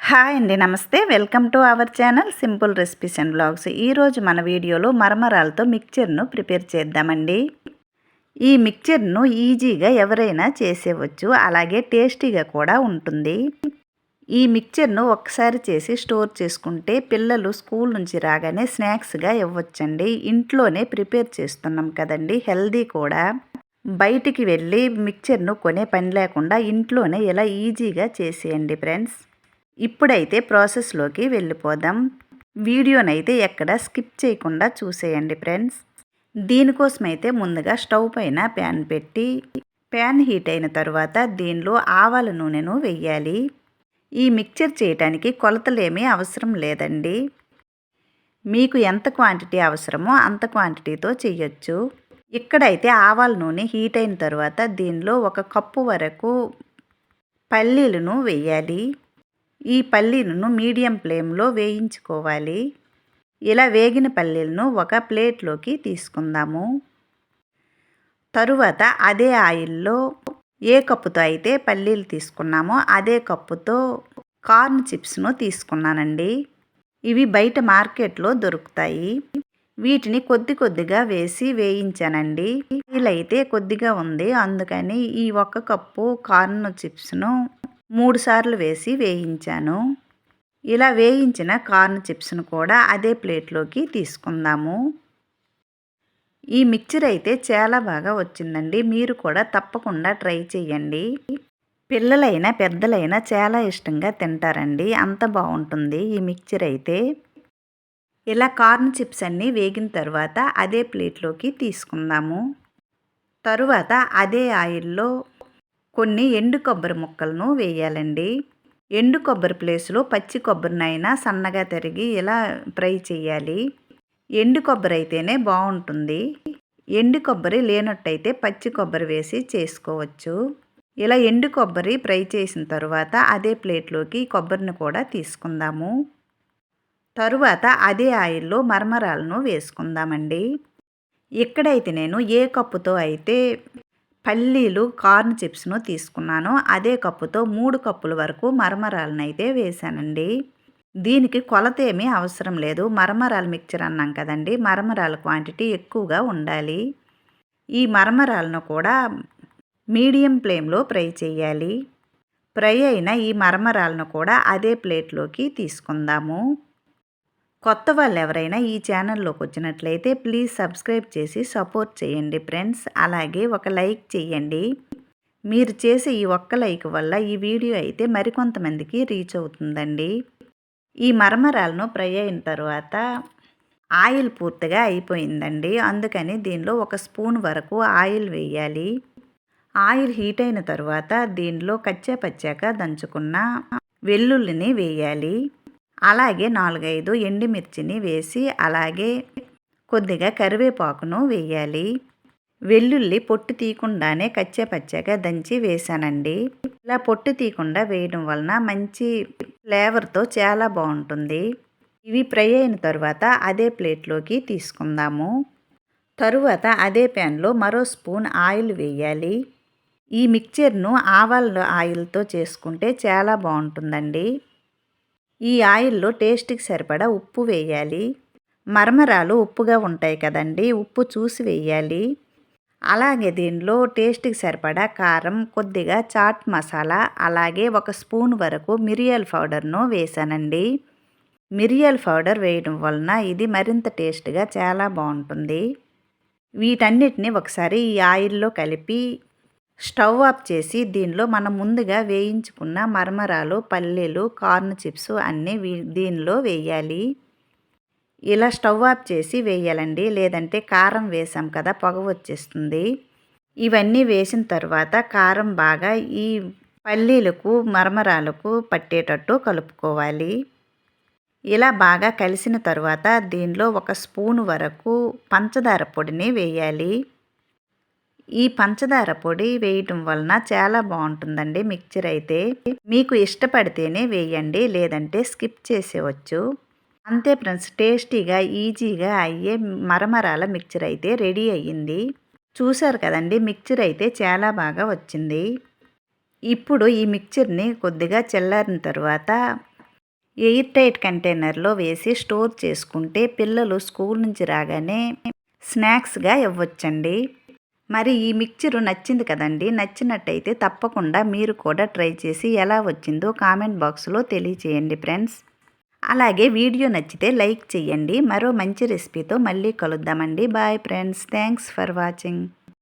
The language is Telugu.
హాయ్ అండి, నమస్తే. Welcome to our channel simple recipes and blogs. ఈరోజు మన వీడియోలో మరమరాలతో మిక్చర్ను ప్రిపేర్ చేద్దామండి. ఈ మిక్చర్ను ఈజీగా ఎవరైనా చేసేవచ్చు, అలాగే టేస్టీగా కూడా ఉంటుంది. ఈ మిక్చర్ను ఒక్కసారి చేసి స్టోర్ చేసుకుంటే పిల్లలు స్కూల్ నుంచి రాగానే స్నాక్స్గా ఇవ్వచ్చండి. ఇంట్లోనే ప్రిపేర్ చేస్తున్నాం కదండి, హెల్దీ కూడా. బయటికి వెళ్ళి మిక్చర్ను కొనే పని లేకుండా ఇంట్లోనే ఇలా ఈజీగా చేసేయండి ఫ్రెండ్స్. ఇప్పుడైతే ప్రాసెస్లోకి వెళ్ళిపోదాం. వీడియోనైతే ఎక్కడ స్కిప్ చేయకుండా చూసేయండి ఫ్రెండ్స్. దీనికోసమైతే ముందుగా స్టవ్ పైన ప్యాన్ పెట్టి, ప్యాన్ హీట్ అయిన తర్వాత దీనిలో ఆవాల నూనెను వెయ్యాలి. ఈ మిక్చర్ చేయడానికి కొలతలేమీ అవసరం లేదండి. మీకు ఎంత క్వాంటిటీ అవసరమో అంత క్వాంటిటీతో చేయొచ్చు. ఇక్కడైతే ఆవాల నూనె హీట్ అయిన తర్వాత దీనిలో 1 కప్పు వరకు పల్లీలను వెయ్యాలి. ఈ పల్లీలను మీడియం ఫ్లేమ్లో వేయించుకోవాలి. ఇలా వేగిన పల్లీలను ఒక ప్లేట్లోకి తీసుకుందాము. తరువాత అదే ఆయిల్లో ఏ కప్పుతో అయితే పల్లీలు తీసుకున్నామో అదే కప్పుతో కార్న్ చిప్స్ను తీసుకున్నానండి. ఇవి బయట మార్కెట్లో దొరుకుతాయి. వీటిని కొద్దిగా వేసి వేయించానండి. వీలైతే కొద్దిగా ఉంది, అందుకని ఈ 1 కప్పు కార్న్ చిప్స్ను 3 సార్లు వేసి వేయించాను. ఇలా వేయించిన కార్న్ చిప్స్ను కూడా అదే ప్లేట్లోకి తీసుకుందాము. ఈ మిక్చర్ అయితే చాలా బాగా వచ్చిందండి. మీరు కూడా తప్పకుండా ట్రై చేయండి. పిల్లలైనా పెద్దలైనా చాలా ఇష్టంగా తింటారండి, అంత బాగుంటుంది ఈ మిక్చర్ అయితే. ఇలా కార్న్ చిప్స్ అన్నీ వేగిన తర్వాత అదే ప్లేట్లోకి తీసుకుందాము. తరువాత అదే ఆయిల్లో కొన్ని ఎండు కొబ్బరి ముక్కలను వేయాలండి. ఎండు కొబ్బరి ప్లేస్లో పచ్చి కొబ్బరినైనా సన్నగా తరిగి ఇలా ఫ్రై చేయాలి. ఎండు కొబ్బరి అయితేనే బాగుంటుంది. ఎండు కొబ్బరి లేనట్టయితే పచ్చి కొబ్బరి వేసి చేసుకోవచ్చు. ఇలా ఎండు కొబ్బరి ఫ్రై చేసిన తర్వాత అదే ప్లేట్లోకి కొబ్బరిని కూడా తీసుకుందాము. తరువాత అదే ఆయిల్లో మరమరాలను వేసుకుందామండి. ఇక్కడైతే నేను ఏ కప్పుతో అయితే పల్లీలు కార్న్ చిప్స్ను తీసుకున్నాను అదే కప్పుతో 3 కప్పుల వరకు మరమరాలను అయితే వేసానండి. దీనికి కొలత ఏమీ అవసరం లేదు. మరమరాల మిక్చర్ అన్నాం కదండి, మరమరాల క్వాంటిటీ ఎక్కువగా ఉండాలి. ఈ మరమరాలను కూడా మీడియం ఫ్లేమ్లో ఫ్రై చేయాలి. ఫ్రై అయిన ఈ మరమరాలను కూడా అదే ప్లేట్లోకి తీసుకుందాము. కొత్త వాళ్ళు ఎవరైనా ఈ ఛానల్లోకి వచ్చినట్లయితే ప్లీజ్ సబ్స్క్రైబ్ చేసి సపోర్ట్ చేయండి ఫ్రెండ్స్. అలాగే ఒక లైక్ చేయండి. మీరు చేసే ఈ ఒక్క లైక్ వల్ల ఈ వీడియో అయితే మరికొంతమందికి రీచ్ అవుతుందండి. ఈ మరమరాలను ఫ్రై అయిన తర్వాత ఆయిల్ పూర్తిగా అయిపోయిందండి, అందుకని దీనిలో 1 స్పూన్ వరకు ఆయిల్ వేయాలి. ఆయిల్ హీట్ అయిన తర్వాత దీనిలో కచ్చా పచ్చాక దంచుకున్న వెల్లుల్లిని వేయాలి. అలాగే 4-5 ఎండుమిర్చిని వేసి అలాగే కొద్దిగా కరివేపాకును వేయాలి. వెల్లుల్లి పొట్టు తీయకుండానే కచ్చా పచ్చాగా దంచి వేసానండి. ఇలా పొట్టు తీయకుండా వేయడం వలన మంచి ఫ్లేవర్తో చాలా బాగుంటుంది. ఇవి ఫ్రై అయిన తర్వాత అదే ప్లేట్లోకి తీసుకుందాము. తరువాత అదే ప్యాన్లో మరో స్పూన్ ఆయిల్ వేయాలి. ఈ మిక్చర్ను ఆవాల ఆయిల్తో చేసుకుంటే చాలా బాగుంటుందండి. ఈ ఆయిల్లో టేస్ట్కి సరిపడా ఉప్పు వేయాలి. మరమరాలు ఉప్పుగా ఉంటాయి కదండి, ఉప్పు చూసి వేయాలి. అలాగే దీనిలో టేస్ట్కి సరిపడా కారం, కొద్దిగా చాట్ మసాలా, అలాగే 1 స్పూన్ వరకు మిరియాల పౌడర్ను వేసానండి. మిరియాల పౌడర్ వేయడం వలన ఇది మరింత టేస్ట్గా చాలా బాగుంటుంది. వీటన్నిటిని ఒకసారి ఈ ఆయిల్లో కలిపి స్టవ్ ఆఫ్ చేసి దీనిలో మనం ముందుగా వేయించుకున్న మరమరాలు, పల్లీలు, కార్న్ చిప్స్ అన్నీ దీనిలో వేయాలి. ఇలా స్టవ్ ఆఫ్ చేసి వేయాలండి, లేదంటే కారం వేసాం కదా పొగ వచ్చేస్తుంది. ఇవన్నీ వేసిన తర్వాత కారం బాగా ఈ పల్లీలకు మరమరాలకు పట్టేటట్టు కలుపుకోవాలి. ఇలా బాగా కలిసిన తర్వాత దీనిలో 1 స్పూన్ వరకు పంచదార పొడిని వేయాలి. ఈ పంచదార పొడి వేయటం వలన చాలా బాగుంటుందండి మిక్చర్ అయితే. మీకు ఇష్టపడితేనే వేయండి, లేదంటే స్కిప్ చేసేవచ్చు. అంతే ఫ్రెండ్స్, టేస్టీగా ఈజీగా అయ్యే మరమరాల మిక్చర్ అయితే రెడీ అయ్యింది. చూసారు కదండి, మిక్చర్ అయితే చాలా బాగా వచ్చింది. ఇప్పుడు ఈ మిక్చర్ని కొద్దిగా చల్లారిన తర్వాత ఎయిర్ టైట్ కంటైనర్లో వేసి స్టోర్ చేసుకుంటే పిల్లలు స్కూల్ నుంచి రాగానే స్నాక్స్గా ఇవ్వచ్చండి. మరి ఈ మిక్చరు నచ్చింది కదండి. నచ్చినట్టయితే తప్పకుండా మీరు కూడా ట్రై చేసి ఎలా వచ్చిందో కామెంట్ బాక్స్లో తెలియచేయండి ఫ్రెండ్స్. అలాగే వీడియో నచ్చితే లైక్ చేయండి. మరో మంచి రెసిపీతో మళ్ళీ కలుద్దామండి. Bye friends. Thanks for watching.